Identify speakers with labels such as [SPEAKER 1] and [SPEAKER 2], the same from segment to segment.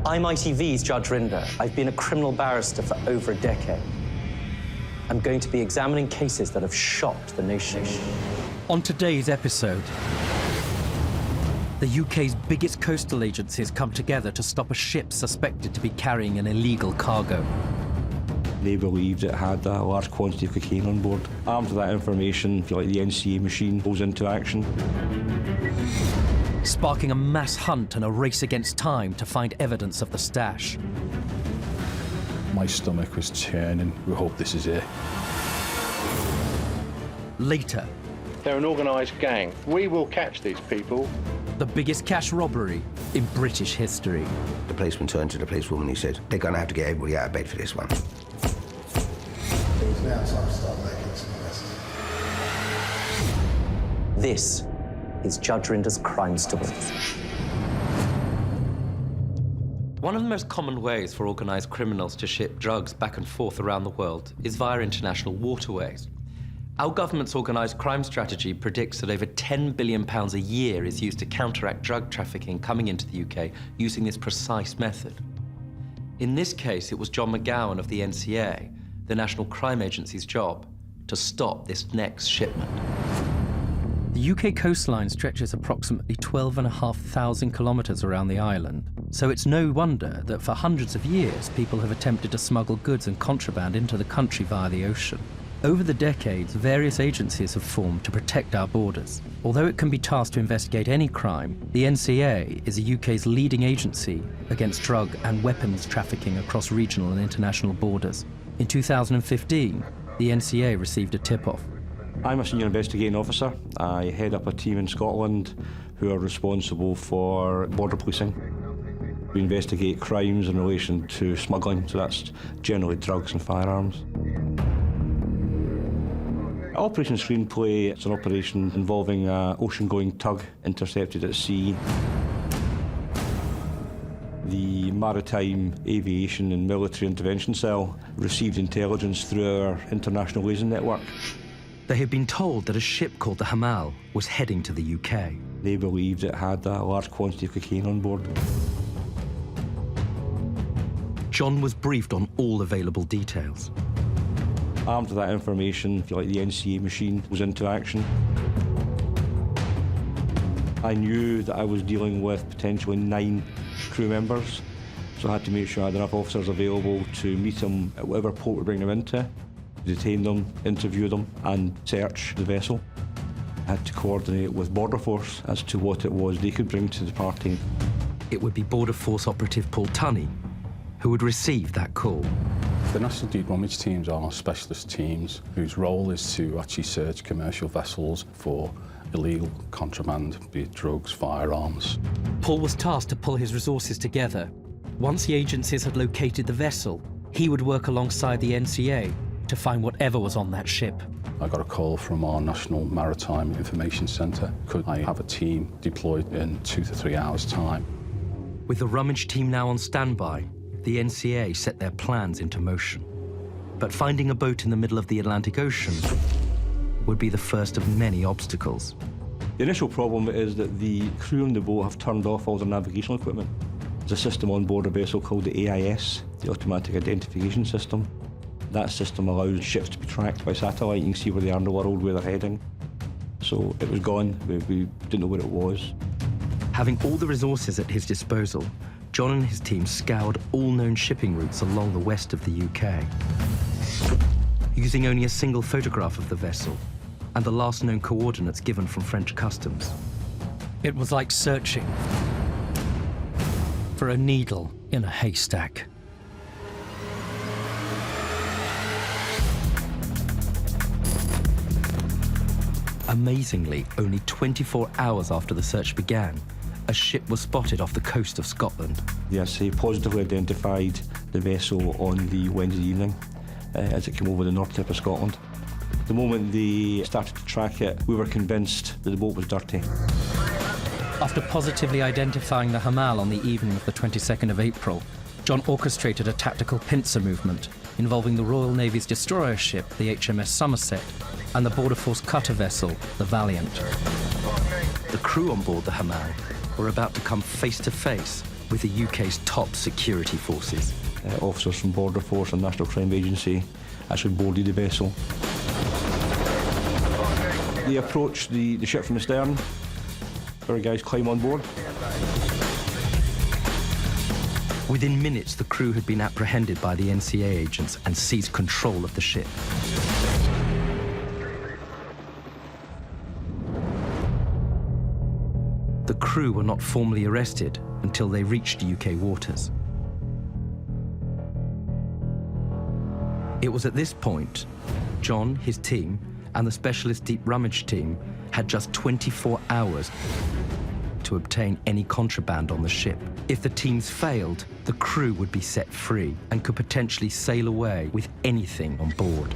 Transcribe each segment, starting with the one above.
[SPEAKER 1] I'm ITV's Judge Rinder. I've been a criminal barrister for over a decade. I'm going to be examining cases that have shocked the nation.
[SPEAKER 2] On today's episode, the UK's biggest coastal agencies come together to stop a ship suspected to be carrying an illegal cargo.
[SPEAKER 3] They believed it had a large quantity of cocaine on board. Armed with that information, if you like, the NCA machine goes into action.
[SPEAKER 2] Sparking a mass hunt and a race against time to find evidence of the stash.
[SPEAKER 4] My stomach was churning. We hope this is it.
[SPEAKER 2] Later,
[SPEAKER 5] they're an organised gang. We will catch these people.
[SPEAKER 2] the biggest cash robbery in British history.
[SPEAKER 6] The policeman turned to the policewoman and he said, they're going to have to get everybody out of bed for this one.
[SPEAKER 7] It was now time to start making some arrests.
[SPEAKER 1] This is Judge Rinder's crime stories.
[SPEAKER 2] One of the most common ways for organised criminals to ship drugs back and forth around the world is via international waterways. Our government's organised crime strategy predicts that over £10 billion a year is used to counteract drug trafficking coming into the UK using this precise method. In this case, it was John McGowan of the NCA, the National Crime Agency's job, to stop this next shipment. The UK coastline stretches approximately 12,500 kilometres around the island, so it's no wonder that for hundreds of years people have attempted to smuggle goods and contraband into the country via the ocean. Over the decades, various agencies have formed to protect our borders. Although it can be tasked to investigate any crime, the NCA is the UK's leading agency against drug and weapons trafficking across regional and international borders. In 2015, the NCA received a tip-off.
[SPEAKER 3] I'm a senior investigating officer. I head up a team in Scotland who are responsible for border policing. We investigate crimes in relation to smuggling, so that's generally drugs and firearms. Operation Screenplay, it's an operation involving an ocean-going tug intercepted at sea. The Maritime Aviation and Military Intervention Cell received intelligence through our international liaison network.
[SPEAKER 2] They had been told that a ship called the Hamal was heading to the UK.
[SPEAKER 3] They believed it had a large quantity of cocaine on board.
[SPEAKER 2] John was briefed on all available details.
[SPEAKER 3] Armed with that information, if you like, the NCA machine was into action. I knew that I was dealing with potentially 9 crew members, so I had to make sure I had enough officers available to meet them at whatever port we bring them into, detain them, interview them, and search the vessel. I had to coordinate with Border Force as to what it was they could bring to the party.
[SPEAKER 2] It would be Border Force operative Paul Tunney who would receive that call.
[SPEAKER 4] The National Deep Rummage teams are specialist teams whose role is to actually search commercial vessels for illegal contraband, be it drugs, firearms.
[SPEAKER 2] Paul was tasked to pull his resources together. Once the agencies had located the vessel, he would work alongside the NCA to find whatever was on that ship.
[SPEAKER 4] I got a call from our National Maritime Information Centre. Could I have a team deployed in 2 to 3 hours' time?
[SPEAKER 2] With the rummage team now on standby, the NCA set their plans into motion. But finding a boat in the middle of the Atlantic Ocean would be the first of many obstacles.
[SPEAKER 3] The initial problem is that the crew on the boat have turned off all their navigational equipment. There's a system on board a vessel called the AIS, the Automatic Identification System. That system allows ships to be tracked by satellite. You can see where they are in the world, where they're heading. So it was gone. We didn't know where it was.
[SPEAKER 2] Having all the resources at his disposal, John and his team scoured all known shipping routes along the west of the UK. Using only a single photograph of the vessel and the last known coordinates given from French customs. It was like searching for a needle in a haystack. Amazingly, only 24 hours after the search began, a ship was spotted off the coast of Scotland.
[SPEAKER 3] The SA positively identified the vessel on the Wednesday evening as it came over the north tip of Scotland. The moment they started to track it, we were convinced that the boat was dirty.
[SPEAKER 2] After positively identifying the Hamal on the evening of the 22nd of April, John orchestrated a tactical pincer movement involving the Royal Navy's destroyer ship, the HMS Somerset, and the Border Force cutter vessel, the Valiant. The crew on board the Hamal were about to come face to face with the UK's top security forces.
[SPEAKER 3] Officers from Border Force and National Crime Agency actually boarded the vessel. They approached the ship from the stern. Our guys climb on board.
[SPEAKER 2] Within minutes, the crew had been apprehended by the NCA agents and seized control of the ship. The crew were not formally arrested until they reached UK waters. It was at this point, John, his team, and the specialist deep rummage team had just 24 hours to obtain any contraband on the ship. If the teams failed, the crew would be set free and could potentially sail away with anything on board.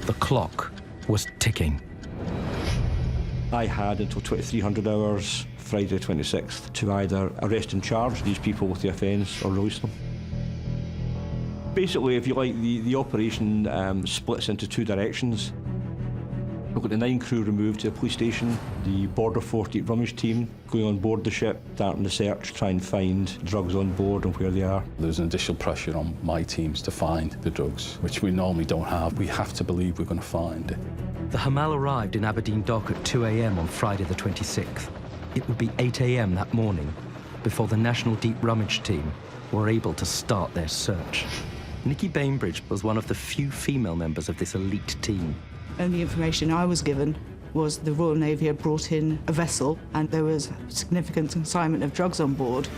[SPEAKER 2] The clock was ticking.
[SPEAKER 3] I had until 2300 hours, Friday 26th, to either arrest and charge these people with the offence or release them. Basically, if you like, the operation splits into two directions. We've got the 9 crew removed to the police station, the Border Force deep rummage team going on board the ship, starting the search, try and find drugs on board and where they are.
[SPEAKER 4] There's an additional pressure on my teams to find the drugs, which we normally don't have. We have to believe we're going to find it.
[SPEAKER 2] The Hamal arrived in Aberdeen dock at 2 a.m. on Friday the 26th. It would be 8 a.m. that morning before the National Deep Rummage team were able to start their search. Nikki Bainbridge was one of the few female members of this elite team.
[SPEAKER 8] Only information I was given was the Royal Navy had brought in a vessel and there was significant consignment of drugs on board.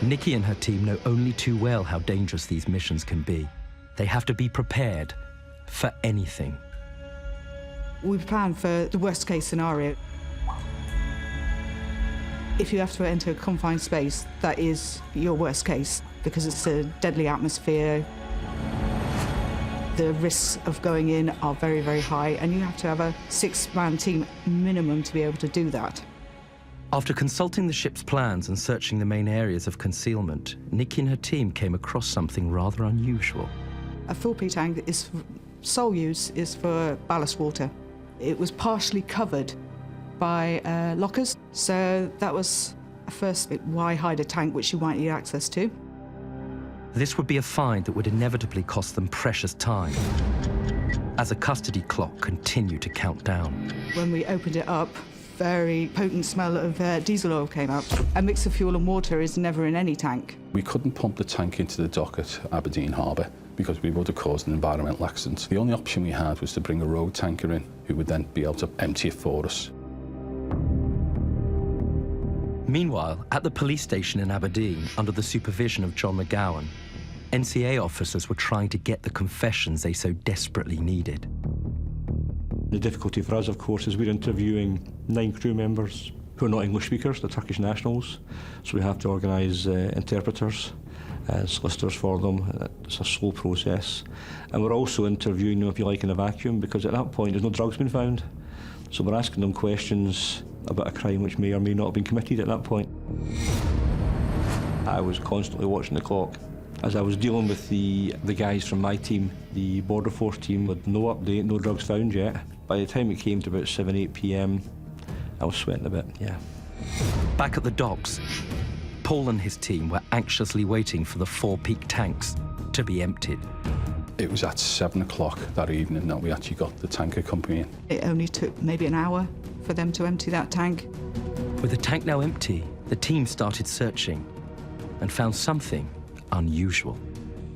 [SPEAKER 2] Nikki and her team know only too well how dangerous these missions can be. They have to be prepared for anything.
[SPEAKER 8] We planned for the worst case scenario. If you have to enter a confined space, that is your worst case because it's a deadly atmosphere. The risks of going in are very, very high, and you have to have a 6-man team minimum to be able to do that.
[SPEAKER 2] After consulting the ship's plans and searching the main areas of concealment, Nikki and her team came across something rather unusual.
[SPEAKER 8] A full P tank is sole use is for ballast water. It was partially covered by lockers, so that was a first bit. Why hide a tank which you might need access to?
[SPEAKER 2] This would be a find that would inevitably cost them precious time as a custody clock continued to count down.
[SPEAKER 8] When we opened it up, very potent smell of diesel oil came up. A mix of fuel and water is never in any tank.
[SPEAKER 4] We couldn't pump the tank into the dock at Aberdeen Harbour because we would have caused an environmental accident. The only option we had was to bring a road tanker in who would then be able to empty it for us.
[SPEAKER 2] Meanwhile, at the police station in Aberdeen, under the supervision of John McGowan, NCA officers were trying to get the confessions they so desperately needed.
[SPEAKER 3] The difficulty for us, of course, is we're interviewing 9 crew members who are not English speakers, they're Turkish nationals, so we have to organise interpreters, solicitors for them. It's a slow process. And we're also interviewing them, if you like, in a vacuum, because at that point there's no drugs been found. So we're asking them questions about a crime which may or may not have been committed at that point. I was constantly watching the clock. As I was dealing with the guys from my team, the Border Force team, with no update, no drugs found yet. By the time it came to about 7, 8 p.m, I was sweating a bit, yeah.
[SPEAKER 2] Back at the docks, Paul and his team were anxiously waiting for the 4 peak tanks to be emptied.
[SPEAKER 4] It was at 7 o'clock that evening that we actually got the tanker company in.
[SPEAKER 8] It only took maybe an hour for them to empty that tank.
[SPEAKER 2] With the tank now empty, the team started searching and found something unusual.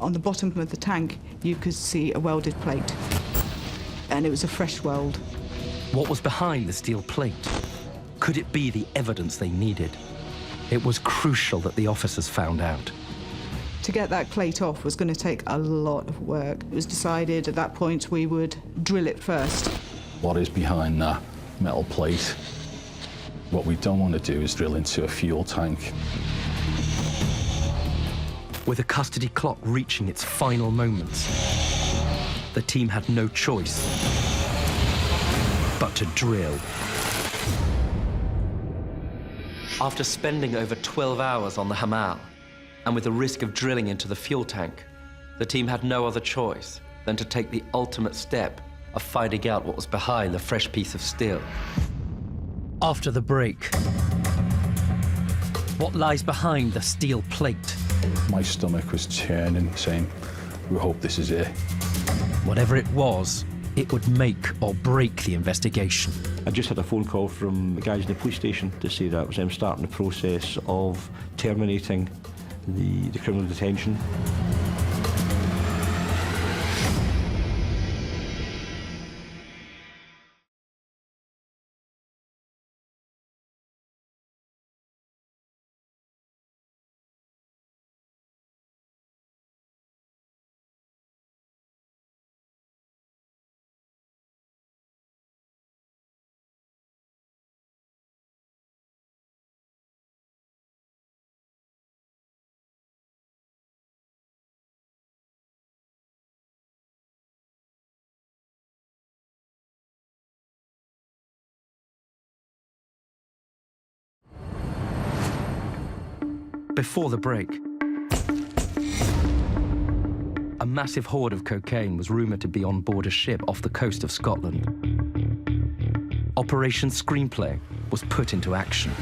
[SPEAKER 8] On the bottom of the tank, you could see a welded plate, and it was a fresh weld.
[SPEAKER 2] What was behind the steel plate? Could it be the evidence they needed? It was crucial that the officers found out.
[SPEAKER 8] To get that plate off was going to take a lot of work. It was decided at that point we would drill it first.
[SPEAKER 4] What is behind that metal plate? What we don't want to do is drill into a fuel tank.
[SPEAKER 2] With a custody clock reaching its final moments, the team had no choice but to drill. After spending over 12 hours on the Hamal, and with the risk of drilling into the fuel tank, the team had no other choice than to take the ultimate step of finding out what was behind the fresh piece of steel. After the break,
[SPEAKER 9] What lies behind the steel plate?
[SPEAKER 4] My stomach was churning, saying, we hope this is it.
[SPEAKER 9] Whatever it was, it would make or break the investigation.
[SPEAKER 3] I just had a phone call from the guys in the police station to say that was them starting the process of terminating the criminal detention.
[SPEAKER 2] Before the break, a massive hoard of cocaine was rumoured to be on board a ship off the coast of Scotland. Operation Screenplay was put into action.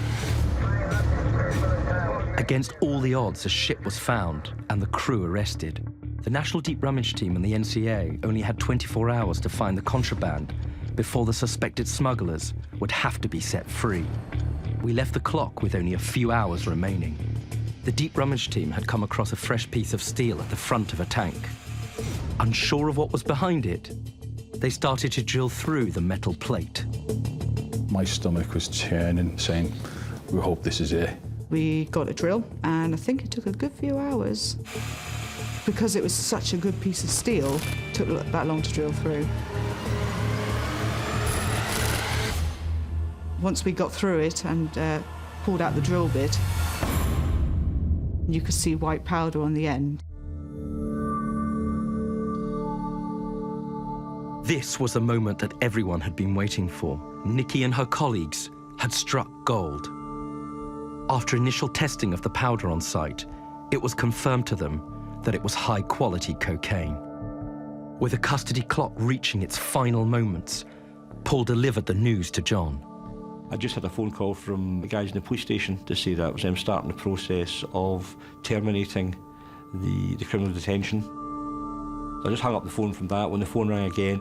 [SPEAKER 2] Against all the odds, a ship was found and the crew arrested. The National Deep Rummage Team and the NCA only had 24 hours to find the contraband before the suspected smugglers would have to be set free. We left the clock with only a few hours remaining. The Deep Rummage Team had come across a fresh piece of steel at the front of a tank. Unsure of what was behind it, they started to drill through the metal plate.
[SPEAKER 4] My stomach was churning, saying, we hope this is it.
[SPEAKER 8] We got a drill, and I think it took a good few hours. Because it was such a good piece of steel, it took that long to drill through. Once we got through it and pulled out the drill bit, you could see white powder on the end.
[SPEAKER 2] This was the moment that everyone had been waiting for. Nikki and her colleagues had struck gold. After initial testing of the powder on site, it was confirmed to them that it was high-quality cocaine. With the custody clock reaching its final moments, Paul delivered the news to John.
[SPEAKER 3] I just had a phone call from the guys in the police station to say that was them starting the process of terminating the criminal detention. So I just hung up the phone from that. When the phone rang again,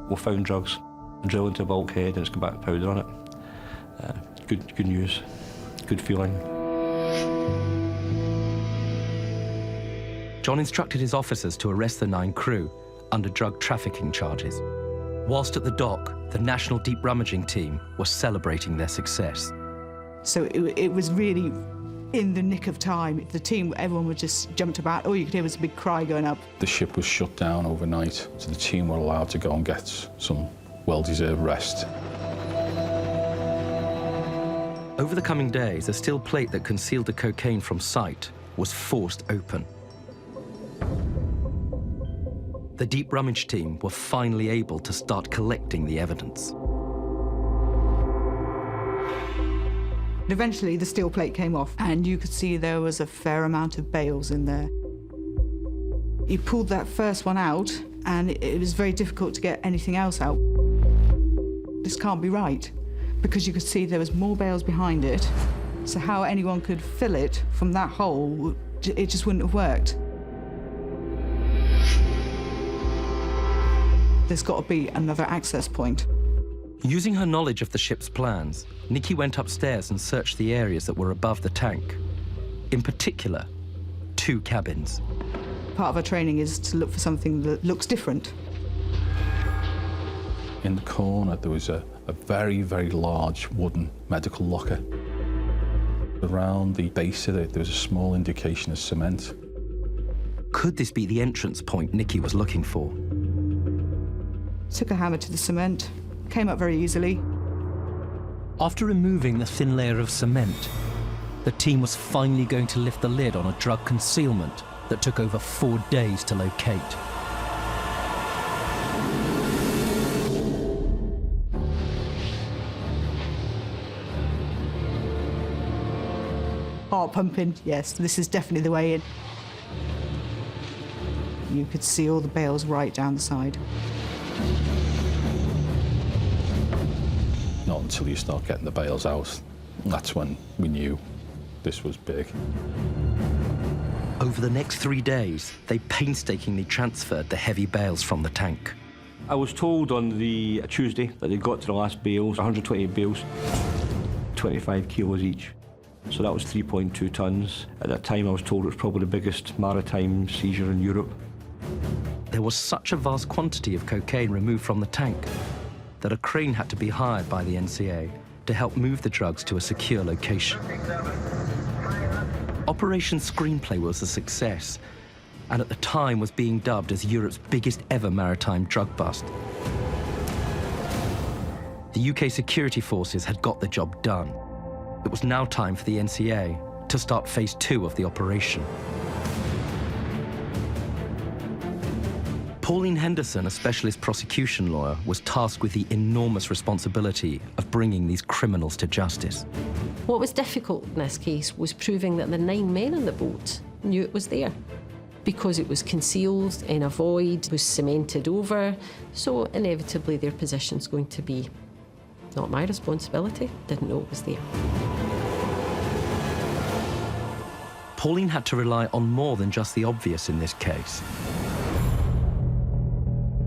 [SPEAKER 3] we found drugs and drilled into a bulkhead and it's come back with powder on it. Good news, good feeling.
[SPEAKER 2] John instructed his officers to arrest the 9 crew under drug trafficking charges. Whilst at the dock, the National Deep Rummaging Team was celebrating their success.
[SPEAKER 8] So it was really in the nick of time. The team, everyone was just jumped about. All you could hear was a big cry going up.
[SPEAKER 4] The ship was shut down overnight, so the team were allowed to go and get some well-deserved rest.
[SPEAKER 2] Over the coming days, a steel plate that concealed the cocaine from sight was forced open. The Deep Rummage Team were finally able to start collecting the evidence.
[SPEAKER 8] Eventually, the steel plate came off, and you could see there was a fair amount of bales in there. You pulled that first one out, and it was very difficult to get anything else out. This can't be right, because you could see there was more bales behind it, so how anyone could fill it from that hole, it just wouldn't have worked. There's got to be another access point.
[SPEAKER 2] Using her knowledge of the ship's plans, Nikki went upstairs and searched the areas that were above the tank. In particular, 2 cabins.
[SPEAKER 8] Part of our training is to look for something that looks different.
[SPEAKER 4] In the corner, there was a very, very large wooden medical locker. Around the base of it, there was a small indication of cement.
[SPEAKER 2] Could this be the entrance point Nikki was looking for?
[SPEAKER 8] Took a hammer to the cement, came up very easily.
[SPEAKER 9] After removing the thin layer of cement, the team was finally going to lift the lid on a drug concealment that took over 4 days to locate.
[SPEAKER 8] Heart pumping, yes, this is definitely the way in. You could see all the bales right down the side.
[SPEAKER 4] Not until you start getting the bales out, that's when we knew This was big.
[SPEAKER 2] Over the next 3 days, they painstakingly transferred the heavy bales from the tank.
[SPEAKER 3] I was told on the Tuesday that they got to the last bales, 128 bales, 25 kilos each. So that was 3.2 tonnes. At that time, I was told it was probably the biggest maritime seizure in Europe.
[SPEAKER 2] There was such a vast quantity of cocaine removed from the tank that a crane had to be hired by the NCA to help move the drugs to a secure location. Operation Screenplay was a success, and at the time was being dubbed as Europe's biggest ever maritime drug bust. The UK security forces had got the job done. It was now time for the NCA to start phase 2 of the operation. Pauline Henderson, a specialist prosecution lawyer, was tasked with the enormous responsibility of bringing these criminals to justice.
[SPEAKER 10] What was difficult in this case was proving that the 9 men on the boat knew it was there, because it was concealed in a void, was cemented over, so inevitably their position's going to be not my responsibility, didn't know it was there.
[SPEAKER 2] Pauline had to rely on more than just the obvious in this case.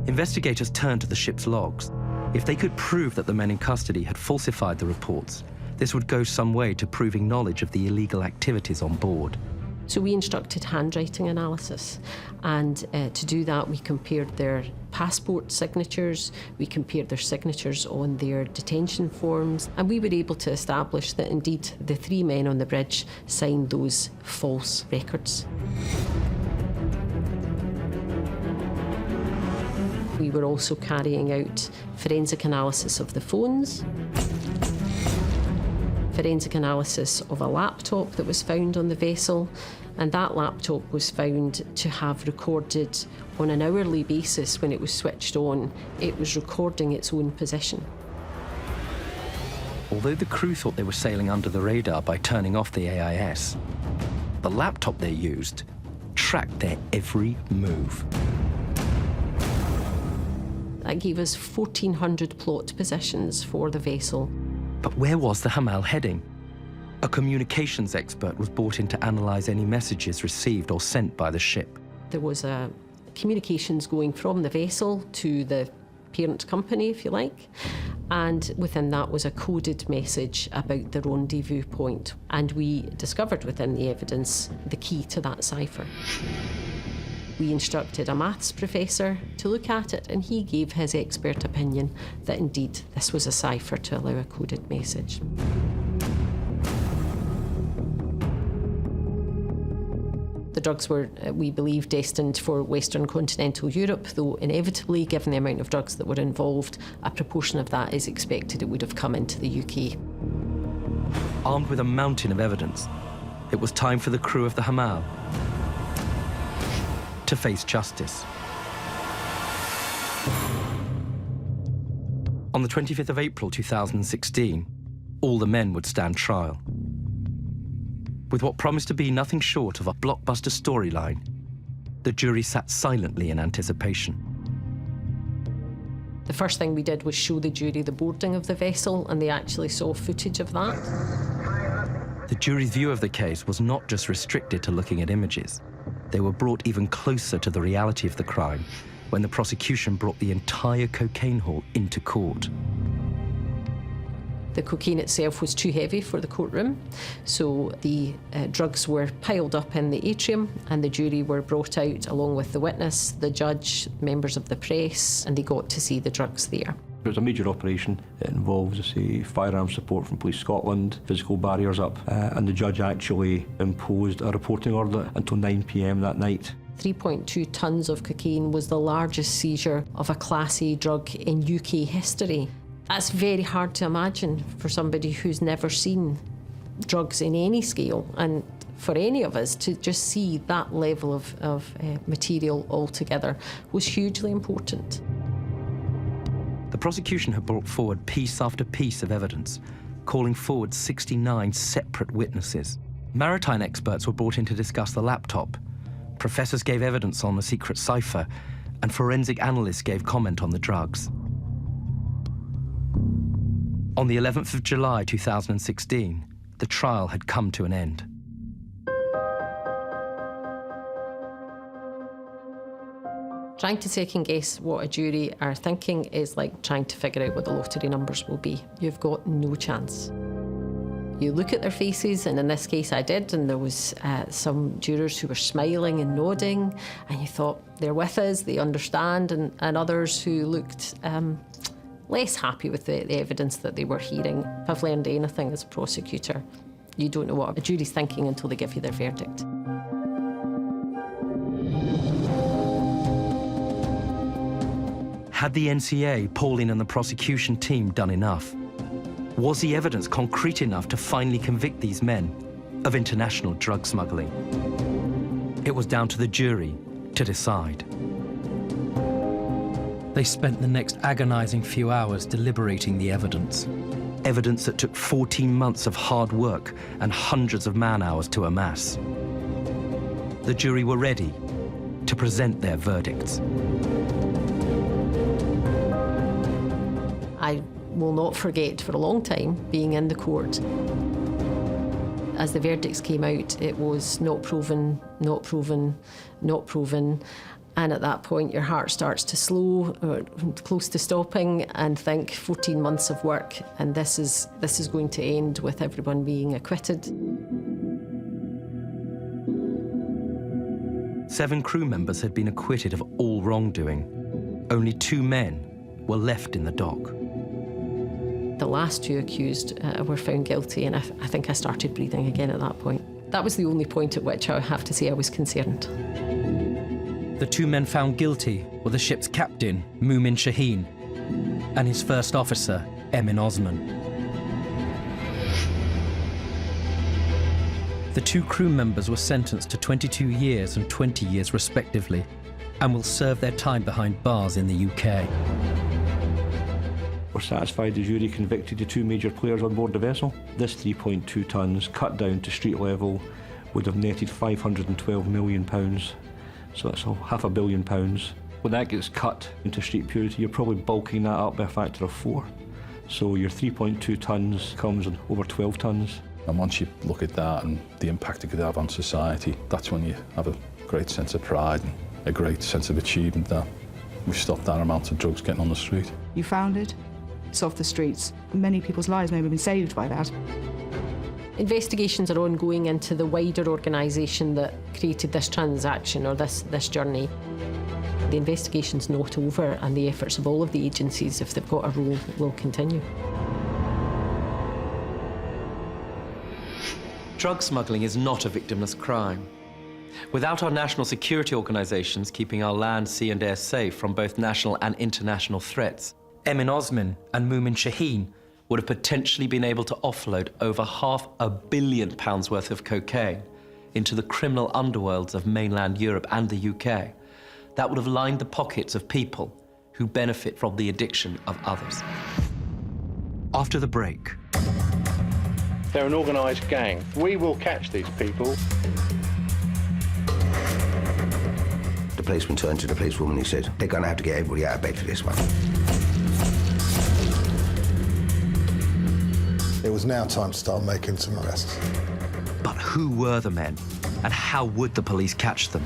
[SPEAKER 2] Investigators turned to the ship's logs. If they could prove that the men in custody had falsified the reports, this would go some way to proving knowledge of the illegal activities on board.
[SPEAKER 10] So we instructed handwriting analysis, and to do that we compared their passport signatures, we compared their signatures on their detention forms, and we were able to establish that indeed the 3 men on the bridge signed those false records. We were also carrying out forensic analysis of the phones, forensic analysis of a laptop that was found on the vessel, and that laptop was found to have recorded on an hourly basis. When it was switched on, it was recording its own position.
[SPEAKER 2] Although the crew thought they were sailing under the radar by turning off the AIS, the laptop they used tracked their every move.
[SPEAKER 10] That gave us 1,400 plot positions for the vessel.
[SPEAKER 2] But where was the Hamal heading? A communications expert was brought in to analyse any messages received or sent by the ship.
[SPEAKER 10] There was a communications going from the vessel to the parent company, if you like, and within that was a coded message about the rendezvous point. And we discovered within the evidence the key to that cipher. We instructed a maths professor to look at it, and he gave his expert opinion that indeed this was a cipher to allow a coded message. The drugs were, we believe, destined for Western continental Europe, though inevitably, given the amount of drugs that were involved, a proportion of that is expected it would have come into the UK.
[SPEAKER 2] Armed with a mountain of evidence, it was time for the crew of the Hamal to face justice. On the 25th of April 2016, all the men would stand trial. With what promised to be nothing short of a blockbuster storyline, the jury sat silently in anticipation.
[SPEAKER 10] The first thing we did was show the jury the boarding of the vessel, and they actually saw footage of that.
[SPEAKER 2] The jury's view of the case was not just restricted to looking at images. They were brought even closer to the reality of the crime when the prosecution brought the entire cocaine haul into court.
[SPEAKER 10] The cocaine itself was too heavy for the courtroom, so the drugs were piled up in the atrium, and the jury were brought out along with the witness, the judge, members of the press, and they got to see the drugs there.
[SPEAKER 3] It was a major operation. It involves, firearms support from Police Scotland, physical barriers up, and the judge actually imposed a reporting order until 9 p.m. that night.
[SPEAKER 10] 3.2 tonnes of cocaine was the largest seizure of a Class A drug in UK history. That's very hard to imagine for somebody who's never seen drugs in any scale, and for any of us to just see that level of material altogether was hugely important.
[SPEAKER 2] The prosecution had brought forward piece after piece of evidence, calling forward 69 separate witnesses. Maritime experts were brought in to discuss the laptop. Professors gave evidence on the secret cipher, and forensic analysts gave comment on the drugs. On the 11th of July 2016, the trial had come to an end.
[SPEAKER 10] Trying to second guess what a jury are thinking is like trying to figure out what the lottery numbers will be. You've got no chance. You look at their faces, and in this case I did, and there was some jurors who were smiling and nodding, and you thought, they're with us, they understand, and others who looked less happy with the evidence that they were hearing. If I've learned anything as a prosecutor, you don't know what a jury's thinking until they give you their verdict.
[SPEAKER 9] Had the NCA, Pauline and the prosecution team done enough? Was the evidence concrete enough to finally convict these men of international drug smuggling? It was down to the jury to decide. They spent the next agonizing few hours deliberating the evidence. Evidence that took 14 months of hard work and hundreds of man-hours to amass. The jury were ready to present their verdicts.
[SPEAKER 10] I will not forget for a long time being in the court. As the verdicts came out, it was not proven, not proven, not proven. And at that point, your heart starts to slow, or close to stopping, and think 14 months of work, and this is going to end with everyone being acquitted.
[SPEAKER 9] 7 crew members had been acquitted of all wrongdoing. Only 2 men were left in the dock.
[SPEAKER 10] The last 2 accused were found guilty, and I think I started breathing again at that point. That was the only point at which I have to say I was concerned.
[SPEAKER 9] The 2 men found guilty were the ship's captain, Moomin Shaheen, and his first officer, Emin Osman. The 2 crew members were sentenced to 22 years and 20 years respectively, and will serve their time behind bars in the UK.
[SPEAKER 3] We're satisfied the jury convicted the 2 major players on board the vessel. This 3.2 tonnes, cut down to street level, would have netted £512 million. So that's £500 million. When that gets cut into street purity, you're probably bulking that up by a factor of 4. So your 3.2 tonnes comes on over 12 tonnes.
[SPEAKER 4] And once you look at that and the impact it could have on society, that's when you have a great sense of pride and a great sense of achievement that we've stopped that amount of drugs getting on the street.
[SPEAKER 8] You found it. It's off the streets. Many people's lives may have been saved by that.
[SPEAKER 10] Investigations are ongoing into the wider organisation that created this transaction or this journey. The investigation's not over, and the efforts of all of the agencies, if they've got a role, will continue.
[SPEAKER 2] Drug smuggling is not a victimless crime. Without our national security organisations keeping our land, sea and air safe from both national and international threats,
[SPEAKER 9] Emin Osman and Moomin Shaheen
[SPEAKER 2] would have potentially been able to offload over £500 million worth of cocaine into the criminal underworlds of mainland Europe and the UK. That would have lined the pockets of people who benefit from the addiction of others.
[SPEAKER 9] After the break,
[SPEAKER 5] They're an organised gang. We will catch these people.
[SPEAKER 6] The policeman turned to the policewoman and he said, they're going to have to get everybody out of bed for this one.
[SPEAKER 7] It was now time to start making some arrests.
[SPEAKER 9] but who were the men, and how would the police catch them?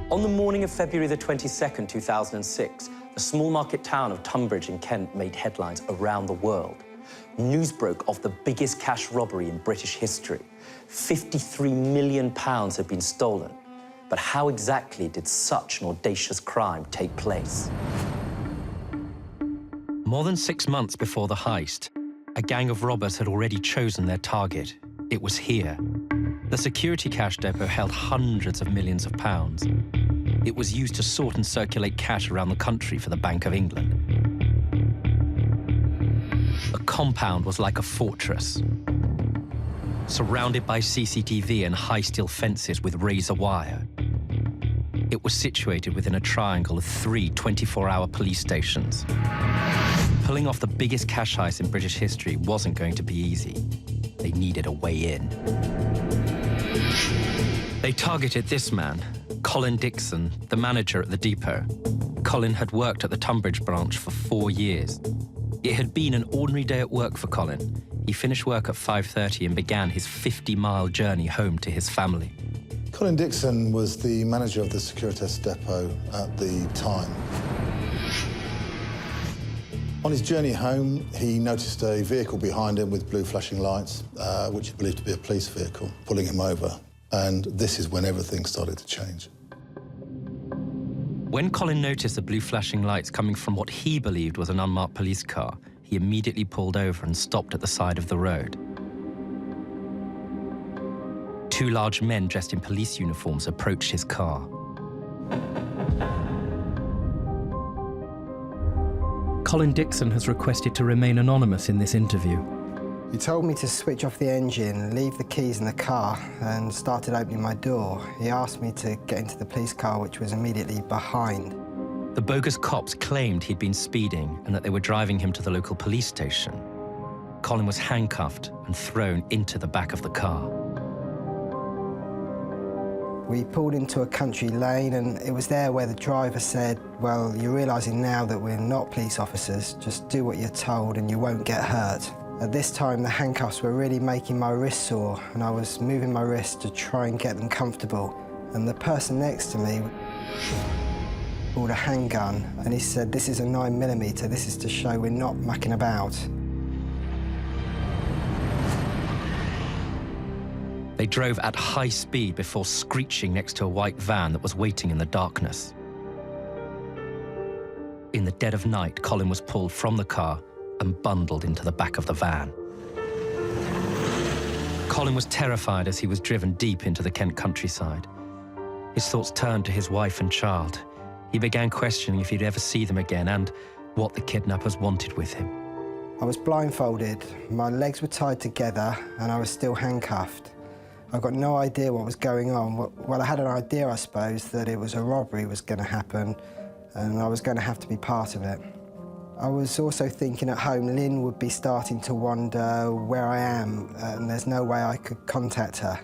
[SPEAKER 1] On the morning of February the 22nd, 2006, the small market town of Tunbridge in Kent made headlines around the world. News broke of the biggest cash robbery in British history. £53 million had been stolen. But how exactly did such an audacious crime take place?
[SPEAKER 9] More than 6 months before the heist, a gang of robbers had already chosen their target. It was here. The security cash depot held hundreds of millions of pounds. It was used to sort and circulate cash around the country for the Bank of England. The compound was like a fortress, surrounded by CCTV and high steel fences with razor wire. It was situated within a triangle of 3 24-hour police stations. Pulling off the biggest cash heist in British history wasn't going to be easy. They needed a way in. They targeted this man, Colin Dixon, the manager at the depot. Colin had worked at the Tunbridge branch for 4 years. It had been an ordinary day at work for Colin. He finished work at 5:30 and began his 50-mile journey home to his family.
[SPEAKER 7] Colin Dixon was the manager of the Securitas depot at the time. On his journey home, he noticed a vehicle behind him with blue flashing lights, which he believed to be a police vehicle, pulling him over. And this is when everything started to change.
[SPEAKER 9] When Colin noticed the blue flashing lights coming from what he believed was an unmarked police car, he immediately pulled over and stopped at the side of the road. 2 large men dressed in police uniforms approached his car. Colin Dixon has requested to remain anonymous in this interview.
[SPEAKER 11] He told me to switch off the engine, leave the keys in the car, and started opening my door. He asked me to get into the police car, which was immediately behind.
[SPEAKER 9] The bogus cops claimed he'd been speeding and that they were driving him to the local police station. Colin was handcuffed and thrown into the back of the car.
[SPEAKER 11] We pulled into a country lane, and it was there where the driver said, "Well, you're realising now that we're not police officers. Just do what you're told and you won't get hurt." At this time, the handcuffs were really making my wrist sore, and I was moving my wrist to try and get them comfortable. And the person next to me pulled a handgun, and he said, "This is a 9mm. This is to show we're not mucking about."
[SPEAKER 9] They drove at high speed before screeching next to a white van that was waiting in the darkness. In the dead of night, Colin was pulled from the car and bundled into the back of the van. Colin was terrified as he was driven deep into the Kent countryside. His thoughts turned to his wife and child. He began questioning if he'd ever see them again and what the kidnappers wanted with him.
[SPEAKER 11] I was blindfolded, my legs were tied together, and I was still handcuffed. I got no idea what was going on. Well, I had an idea, I suppose, that it was a robbery was going to happen, and I was going to have to be part of it. I was also thinking at home, Lynn would be starting to wonder where I am, and there's no way I could contact her.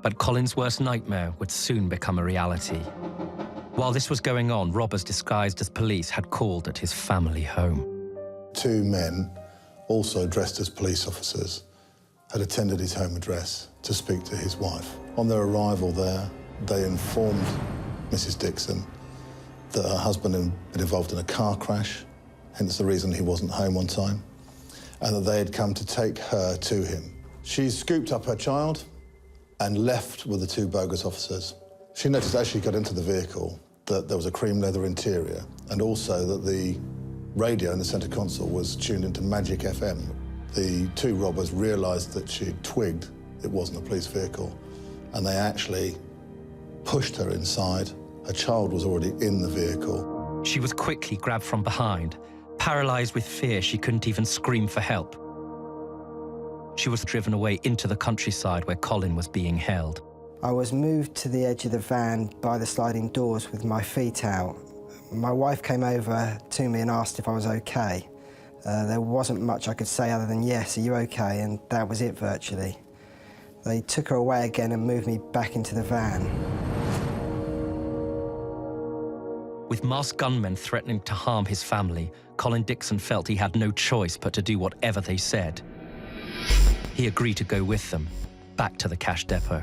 [SPEAKER 9] But Colin's worst nightmare would soon become a reality. While this was going on, robbers disguised as police had called at his family home.
[SPEAKER 7] 2 men, also dressed as police officers, had attended his home address to speak to his wife. On their arrival there, they informed Mrs. Dixon that her husband had been involved in a car crash, hence the reason he wasn't home on time, and that they had come to take her to him. She scooped up her child and left with the 2 bogus officers. She noticed as she got into the vehicle that there was a cream leather interior, and also that the radio in the centre console was tuned into Magic FM. The 2 robbers realised that she'd twigged it wasn't a police vehicle, and they actually pushed her inside. Her child was already in the vehicle.
[SPEAKER 9] She was quickly grabbed from behind. Paralysed with fear, she couldn't even scream for help. She was driven away into the countryside where Colin was being held.
[SPEAKER 11] I was moved to the edge of the van by the sliding doors with my feet out. My wife came over to me and asked if I was okay. There wasn't much I could say other than, "Yes, are you okay?" And that was it virtually. They took her away again and moved me back into the van.
[SPEAKER 9] With masked gunmen threatening to harm his family, Colin Dixon felt he had no choice but to do whatever they said. He agreed to go with them, back to the cash depot.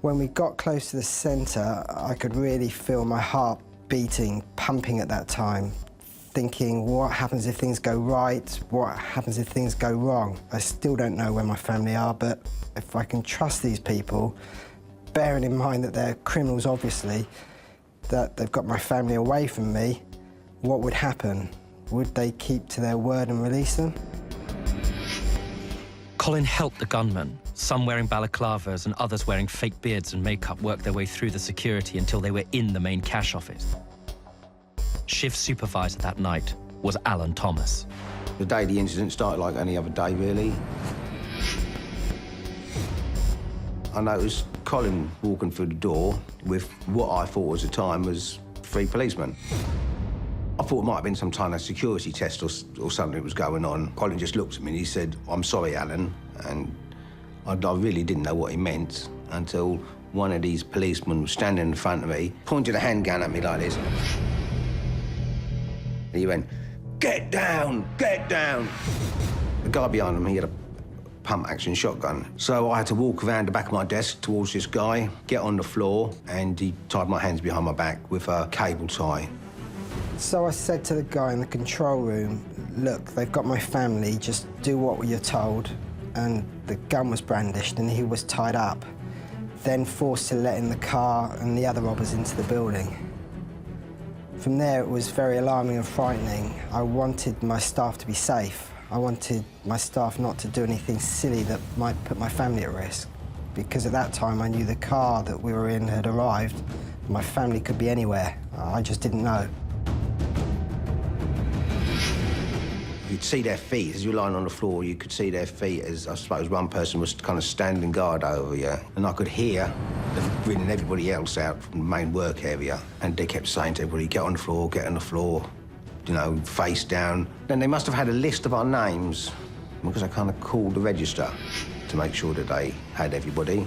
[SPEAKER 11] When we got close to the centre, I could really feel my heart beating, pumping at that time, thinking, what happens if things go right? What happens if things go wrong? I still don't know where my family are, but if I can trust these people, bearing in mind that they're criminals, obviously, that they've got my family away from me, what would happen? Would they keep to their word and release them?
[SPEAKER 9] Colin helped the gunmen, some wearing balaclavas and others wearing fake beards and makeup, work their way through the security until they were in the main cash office. Shift supervisor that night was Alan Thomas.
[SPEAKER 6] The day the incident started like any other day, really. I noticed Colin walking through the door with what I thought was at the time was 3 policemen. I thought it might have been some kind of security test or something that was going on. Colin just looked at me and he said, "I'm sorry, Alan," and I really didn't know what he meant until one of these policemen was standing in front of me, pointed a handgun at me like this. And he went, "Get down, get down." The guy behind him, he had a pump-action shotgun. So I had to walk around the back of my desk towards this guy, get on the floor, and he tied my hands behind my back with a cable tie.
[SPEAKER 11] So I said to the guy in the control room, "Look, they've got my family, just do what you're told." And the gun was brandished and he was tied up, then forced to let in the car and the other robbers into the building. From there, it was very alarming and frightening. I wanted my staff to be safe. I wanted my staff not to do anything silly that might put my family at risk. Because at that time, I knew the car that we were in had arrived. My family could be anywhere. I just didn't know.
[SPEAKER 6] You'd see their feet. As you're lying on the floor, you could see their feet as, I suppose, one person was kind of standing guard over you. And I could hear them bringing everybody else out from the main work area. And they kept saying to everybody, "Get on the floor, get on the floor," you know, face down. Then they must have had a list of our names, because I kind of called the register to make sure that they had everybody.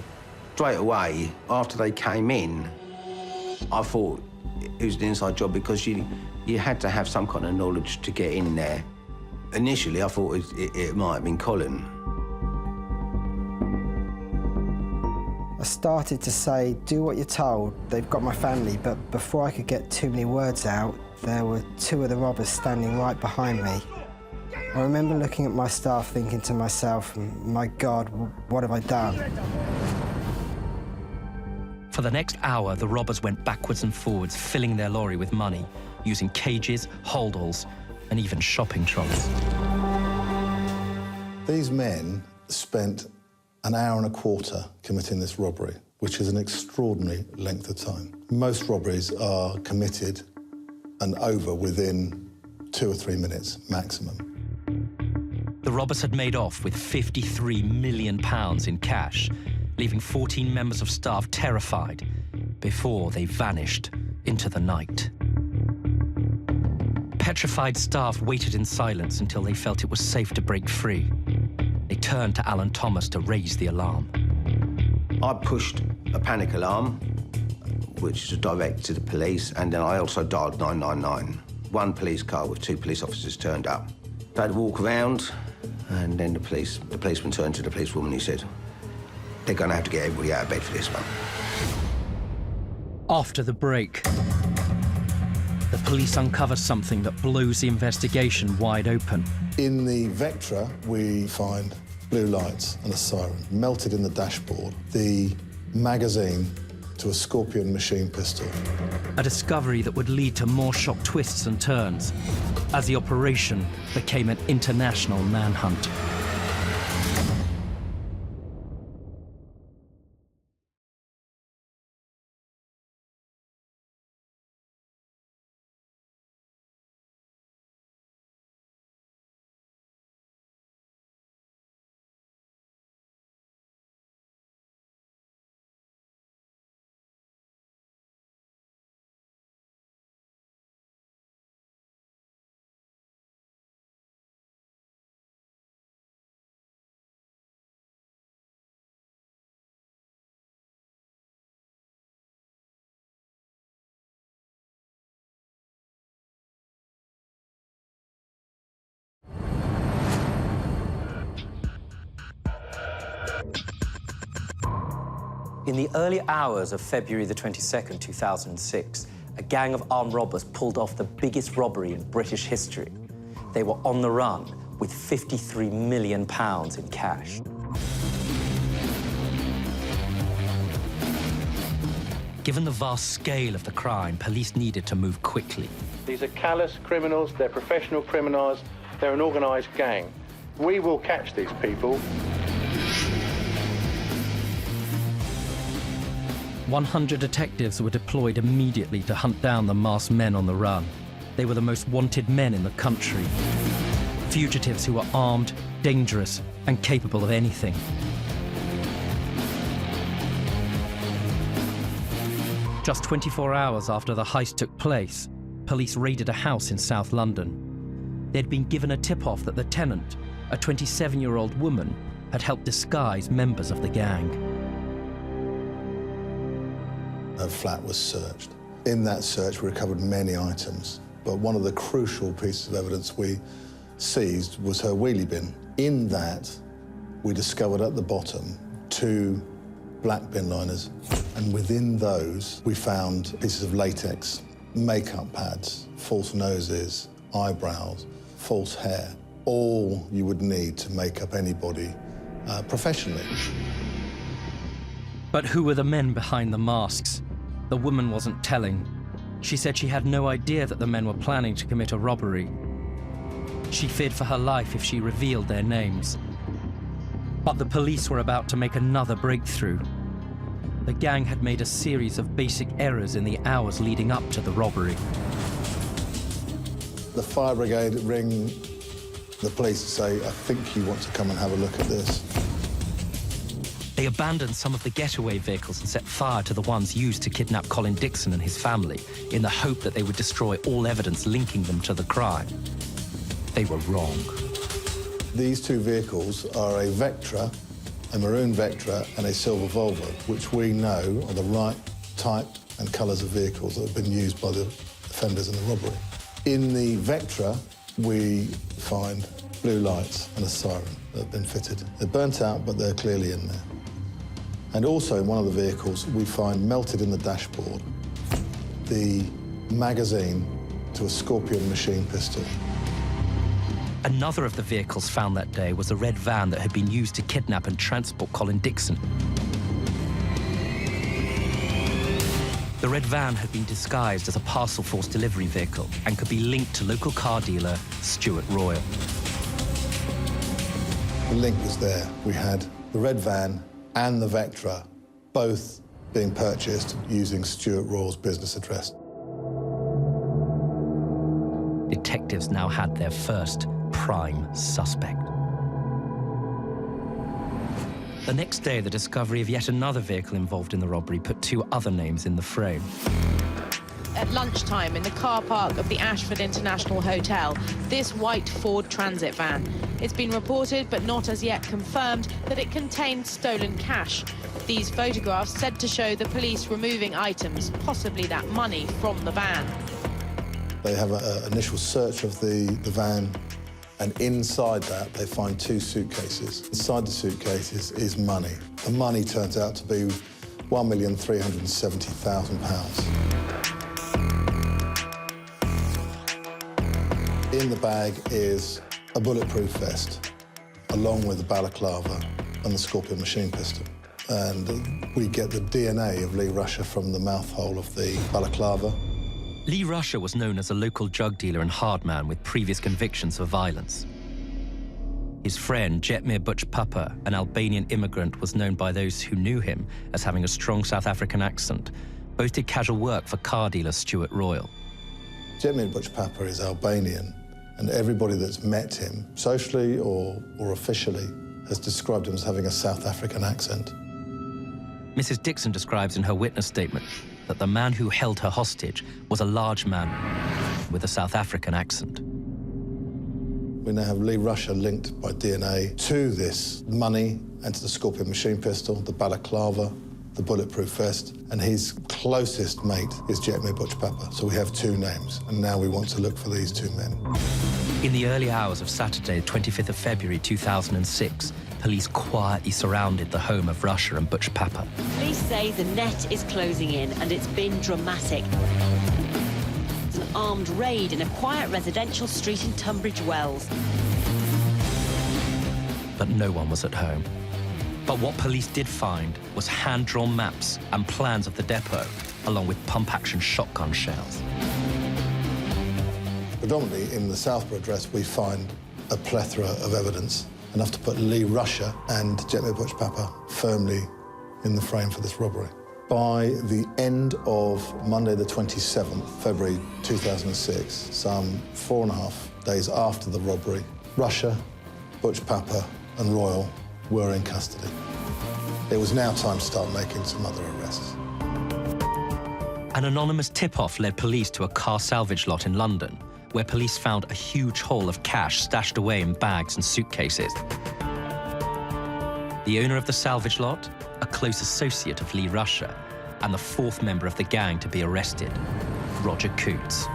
[SPEAKER 6] Straight away, after they came in, I thought it was an inside job because you had to have some kind of knowledge to get in there. Initially, I thought it might have been Colin.
[SPEAKER 11] I started to say, "Do what you're told, they've got my family," but before I could get too many words out, there were 2 of the robbers standing right behind me. I remember looking at my staff thinking to myself, "My God, what have I done?"
[SPEAKER 9] For the next hour, the robbers went backwards and forwards, filling their lorry with money, using cages, holdalls, and even shopping trolleys.
[SPEAKER 7] These men spent an hour and a quarter committing this robbery, which is an extraordinary length of time. Most robberies are committed and over within 2 or 3 minutes maximum.
[SPEAKER 9] The robbers had made off with £53 million in cash, leaving 14 members of staff terrified before they vanished into the night. Petrified staff waited in silence until they felt it was safe to break free. They turned to Alan Thomas to raise the alarm.
[SPEAKER 6] I pushed a panic alarm, which was directed to the police, and then I also dialed 999. 1 police car with 2 police officers turned up. They'd walk around, and then the policeman turned to the policewoman. He said, "They're going to have to get everybody out of bed for this one."
[SPEAKER 9] After the break, the police uncover something that blows the investigation wide open.
[SPEAKER 7] In the Vectra, we find blue lights and a siren. Melted in the dashboard, the magazine to a Scorpion machine pistol.
[SPEAKER 9] A discovery that would lead to more shock twists and turns as the operation became an international manhunt.
[SPEAKER 1] In the early hours of February the 22nd, 2006, a gang of armed robbers pulled off the biggest robbery in British history. They were on the run with £53 million in cash.
[SPEAKER 9] Given the vast scale of the crime, police needed to move quickly.
[SPEAKER 5] These are callous criminals, they're professional criminals, they're an organised gang. We will catch these people.
[SPEAKER 9] 100 detectives were deployed immediately to hunt down the masked men on the run. They were the most wanted men in the country. Fugitives who were armed, dangerous, and capable of anything. Just 24 hours after the heist took place, police raided a house in South London. They'd been given a tip-off that the tenant, a 27-year-old woman, had helped disguise members of the gang.
[SPEAKER 7] Her flat was searched. In that search, we recovered many items, but one of the crucial pieces of evidence we seized was her wheelie bin. In that, we discovered at the bottom 2 black bin liners, and within those, we found pieces of latex, makeup pads, false noses, eyebrows, false hair, all you would need to make up anybody professionally.
[SPEAKER 9] But who were the men behind the masks? The woman wasn't telling. She said she had no idea that the men were planning to commit a robbery. She feared for her life if she revealed their names. But the police were about to make another breakthrough. The gang had made a series of basic errors in the hours leading up to the robbery.
[SPEAKER 7] The fire brigade ring the police to say, I think you want to come and have a look at this.
[SPEAKER 9] They abandoned some of the getaway vehicles and set fire to the ones used to kidnap Colin Dixon and his family in the hope that they would destroy all evidence linking them to the crime. They were wrong.
[SPEAKER 7] These 2 vehicles are a Vectra, a maroon Vectra, and a silver Volvo, which we know are the right type and colours of vehicles that have been used by the offenders in the robbery. In the Vectra, we find blue lights and a siren that have been fitted. They're burnt out, but they're clearly in there. And also in one of the vehicles, we find melted in the dashboard the magazine to a Scorpion machine pistol.
[SPEAKER 9] Another of the vehicles found that day was a red van that had been used to kidnap and transport Colin Dixon. The red van had been disguised as a parcel force delivery vehicle and could be linked to local car dealer Stuart Royal.
[SPEAKER 7] The link was there. We had the red van and the Vectra both being purchased using Stuart Royal's business address.
[SPEAKER 9] Detectives now had their first prime suspect. The next day, the discovery of yet another vehicle involved in the robbery put 2 other names in the frame.
[SPEAKER 12] At lunchtime in the car park of the Ashford International Hotel, this white Ford Transit van. It's been reported, but not as yet confirmed, that it contained stolen cash. These photographs said to show the police removing items, possibly that money, from the van.
[SPEAKER 7] They have an initial search of the van, and inside that they find 2 suitcases. Inside the suitcases is money. The money turns out to be £1,370,000. In the bag is a bulletproof vest, along with the balaclava and the Scorpion machine pistol. And we get the DNA of Lee Rusher from the mouth hole of the balaclava.
[SPEAKER 9] Lee Rusher was known as a local drug dealer and hard man with previous convictions for violence. His friend, Jetmir Butch Papa, an Albanian immigrant, was known by those who knew him as having a strong South African accent. Both did casual work for car dealer Stuart Royal.
[SPEAKER 7] Jetmir Butch Papa is Albanian, and everybody that's met him, socially or officially, has described him as having a South African accent.
[SPEAKER 9] Mrs. Dixon describes in her witness statement that the man who held her hostage was a large man with a South African accent.
[SPEAKER 7] We now have Lee Rusher linked by DNA to this money and to the Scorpion machine pistol, the balaclava, the bulletproof vest, and his closest mate is Jetmir Butch Papa. So we have 2 names, and now we want to look for these 2 men.
[SPEAKER 9] In the early hours of Saturday, 25th of February 2006, police quietly surrounded the home of Russia and Butch Papa.
[SPEAKER 13] Police say the net is closing in and it's been dramatic. It's an armed raid in a quiet residential street in Tunbridge Wells.
[SPEAKER 9] But no one was at home. But what police did find was hand-drawn maps and plans of the depot, along with pump-action shotgun shells.
[SPEAKER 7] Predominantly in the Southborough address, we find a plethora of evidence, enough to put Lee Russia and Jetmir Butch Papa firmly in the frame for this robbery. By the end of Monday, the 27th February 2006, some 4.5 days after the robbery, Russia, Butch Papa and Royal were in custody. It was now time to start making some other arrests.
[SPEAKER 9] An anonymous tip-off led police to a car salvage lot in London, where police found a huge haul of cash stashed away in bags and suitcases. The owner of the salvage lot, a close associate of Lee Russia, and the fourth member of the gang to be arrested, Roger Coutts.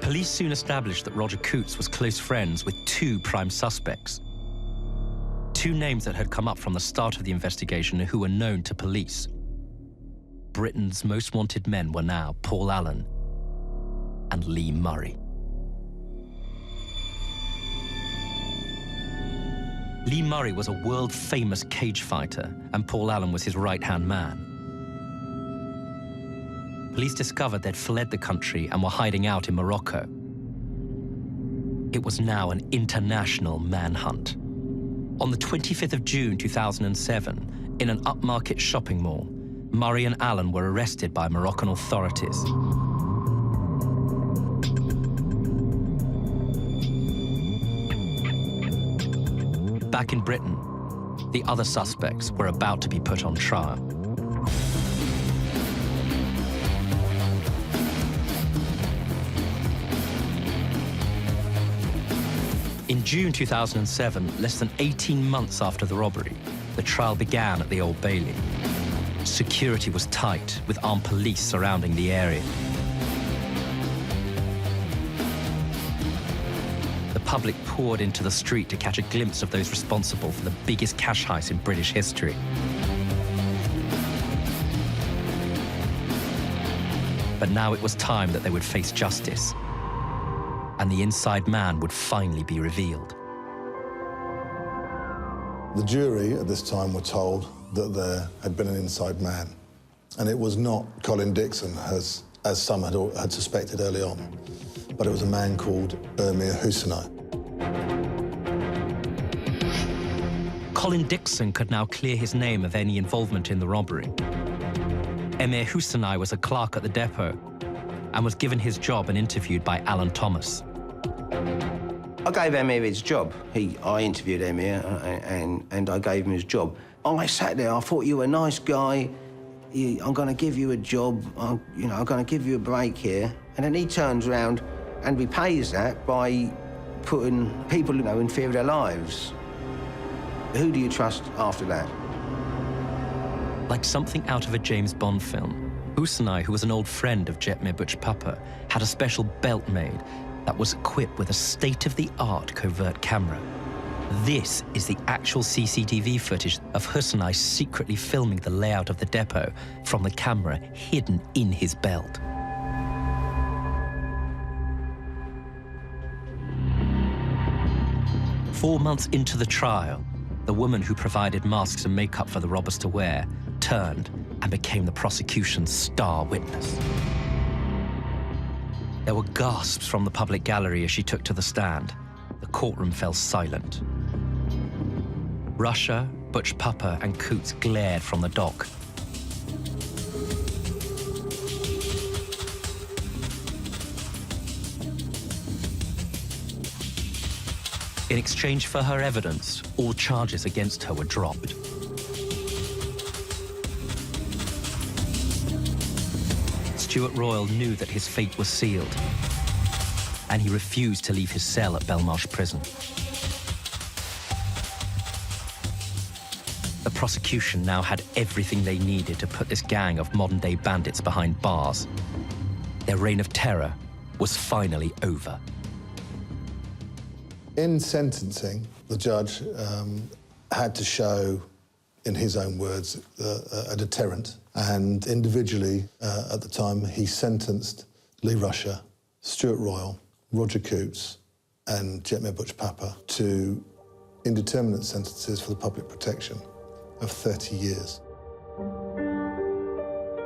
[SPEAKER 9] Police soon established that Roger Coutts was close friends with two prime suspects. Two names that had come up from the start of the investigation who were known to police. Britain's most wanted men were now Paul Allen and Lee Murray. Lee Murray was a world-famous cage fighter, and Paul Allen was his right-hand man. Police discovered they'd fled the country and were hiding out in Morocco. It was now an international manhunt. On the 25th of June 2007, in an upmarket shopping mall, Murray and Allen were arrested by Moroccan authorities. Back in Britain, the other suspects were about to be put on trial. In June 2007, less than 18 months after the robbery, the trial began at the Old Bailey. Security was tight, with armed police surrounding the area. The public poured into the street to catch a glimpse of those responsible for the biggest cash heist in British history. But now it was time that they would face justice, and the inside man would finally be revealed.
[SPEAKER 7] The jury at this time were told that there had been an inside man, and it was not Colin Dixon, as some had suspected early on, but it was a man called Emir Husseini.
[SPEAKER 9] Colin Dixon could now clear his name of any involvement in the robbery. Emir Husseini was a clerk at the depot and was given his job and interviewed by Alan Thomas.
[SPEAKER 6] I gave Emir his job. I interviewed Emir and I gave him his job. I sat there, I thought, you were a nice guy, I'm going to give you a job, I'm going to give you a break here. And then he turns around and repays that by putting people, in fear of their lives. Who do you trust after that?
[SPEAKER 9] Like something out of a James Bond film, Husseini, who was an old friend of Jetmir Butch Papa, had a special belt made that was equipped with a state-of-the-art covert camera. This is the actual CCTV footage of Husseini secretly filming the layout of the depot from the camera hidden in his belt. Four months into the trial, the woman who provided masks and makeup for the robbers to wear turned and became the prosecution's star witness. There were gasps from the public gallery as she took to the stand. The courtroom fell silent. Russia, Butch Papa, and Coutts glared from the dock. In exchange for her evidence, all charges against her were dropped. Stuart Royal knew that his fate was sealed, and he refused to leave his cell at Belmarsh Prison. The prosecution now had everything they needed to put this gang of modern-day bandits behind bars. Their reign of terror was finally over.
[SPEAKER 7] In sentencing, the judge had to show, in his own words, a deterrent. And individually, at the time, he sentenced Lee Rusher, Stuart Royal, Roger Coates and Jetmir Butch Papa to indeterminate sentences for the public protection of 30 years.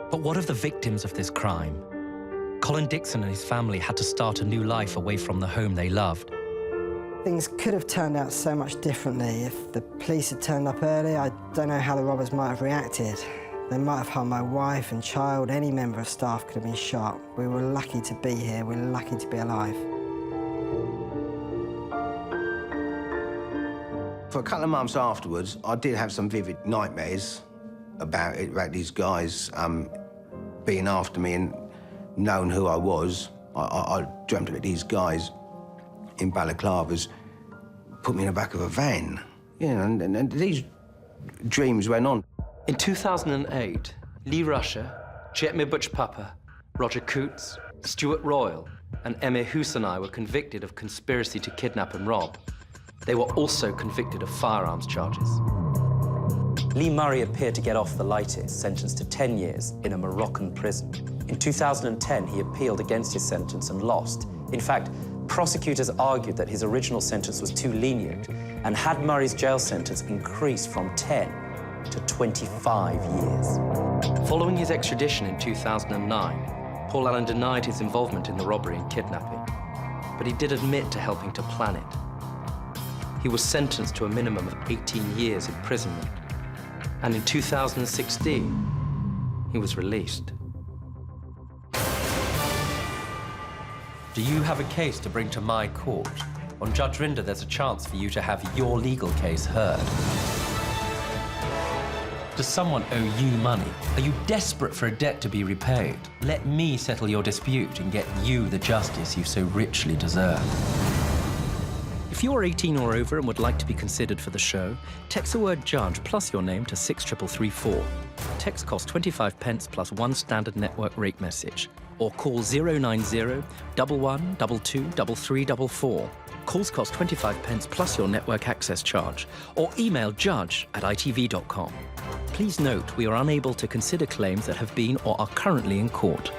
[SPEAKER 9] But what of the victims of this crime? Colin Dixon and his family had to start a new life away from the home they loved.
[SPEAKER 11] Things could have turned out so much differently. If the police had turned up early, I don't know how the robbers might have reacted. They might have harmed my wife and child. Any member of staff could have been shot. We were lucky to be here. We were lucky to be alive.
[SPEAKER 6] For a couple of months afterwards, I did have some vivid nightmares about it, about these guys being after me and knowing who I was. I dreamt that these guys in balaclavas put me in the back of a van. You know, and these dreams went on.
[SPEAKER 2] In 2008, Lee Rusher, Jetmir Butch Papa, Roger Coates, Stuart Royal and Emir Husseini were convicted of conspiracy to kidnap and rob. They were also convicted of firearms charges.
[SPEAKER 1] Lee Murray appeared to get off the lightest, sentenced to 10 years in a Moroccan prison. In 2010, he appealed against his sentence and lost. In fact, prosecutors argued that his original sentence was too lenient and had Murray's jail sentence increased from 10 to 25 years.
[SPEAKER 2] Following his extradition in 2009, Paul Allen denied his involvement in the robbery and kidnapping, but he did admit to helping to plan it. He was sentenced to a minimum of 18 years imprisonment, and in 2016, he was released.
[SPEAKER 9] Do you have a case to bring to my court? On Judge Rinder, there's a chance for you to have your legal case heard. Does someone owe you money? Are you desperate for a debt to be repaid? Let me settle your dispute and get you the justice you so richly deserve. If you're 18 or over and would like to be considered for the show, text the word judge plus your name to 63334. Text costs 25 pence plus one standard network rate message. Or call 090 11 22 3344. Calls cost 25 pence plus your network access charge. Or email judge@itv.com. Please note, we are unable to consider claims that have been or are currently in court.